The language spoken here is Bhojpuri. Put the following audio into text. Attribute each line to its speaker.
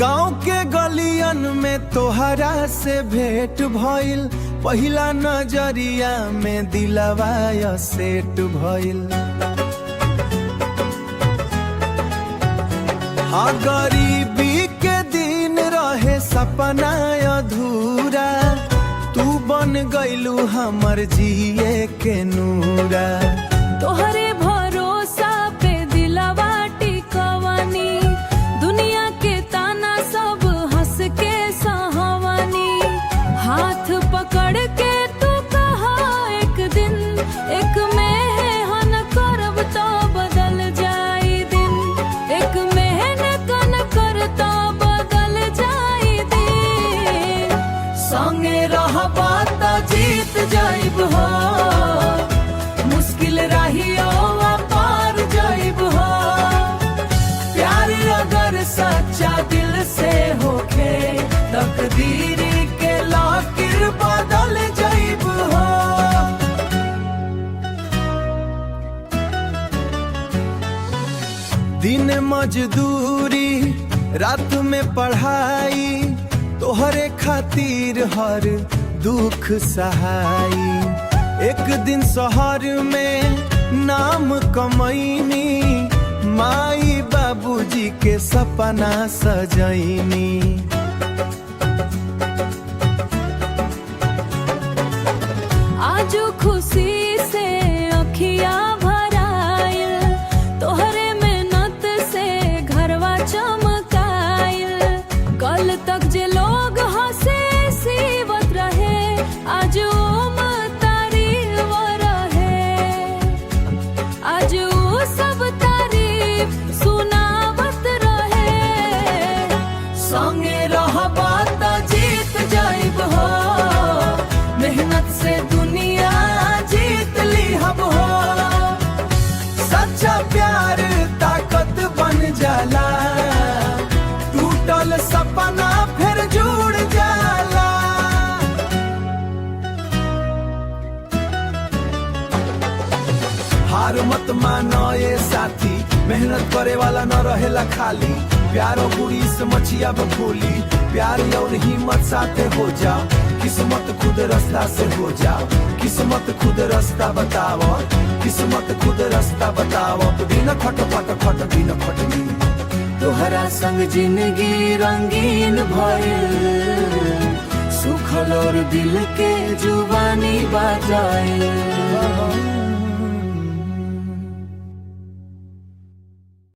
Speaker 1: गांव के गलियन में तोहरा से भेंट भइल, पहिला नजरिया में दिलवा सेट भइल। हाँ गरीबी के दिन रहे सपना अधूरा, तू बन गइलू हमर जिए के नूरा।
Speaker 2: तोहरे भरोसा पे दिलवा टिकवानी, दुनिया के ताना सब हंस के सहवानी। हाथ पकड़ के तू कहा एक दिन एक मेहनत करब तो बदल जाई दिन, एक मेहनत न करता बदल जाई दिन। संगे रहबा त जीत जाइब हो, मुश्किल रहियो पार जाइब हो। प्यार अगर सच्चा दिल से होखे, तकदीर के लाकिर बदल जाइब हो। दिन मजदूरी रात में पढ़ाई, तोहरे खातिर हर दुख सहाई। एक दिन शहर में नाम कमैनी, माई बाबूजी के सपना सजैनी। आजो खुशी से अखिया भराइल, तोहरे मेहनत से घरवा चमकाइल। कल तक जे लोग हंसे सीवत रहे, आज तारीफ रहे। आज सब तारीफ सुनावत रहे। संगे रहबा त जीत जाइब हो, मेहनत से दुनिया जीत लीहब हो। सच्चा प्यार ताकत बन जाला, टूटल सपना फिर जुड़ जाला। हार मत मानो ये साथी, मेहनत करे वाला न रहेला खाली। प्यार और बुरी से मचिया बखोली, प्यार और हिम्मत साथे हो जाओ। किस्मत खुद रास्ता से हो जाओ, किस्मत खुद रास्ता बताओ, किस्मत खुद रास्ता बताओ। बिना खटपट खट बिना खटनी, तोहरा संग जिंदगी रंगीन भइल। सुखल और दिल के जुबानी बाजाए।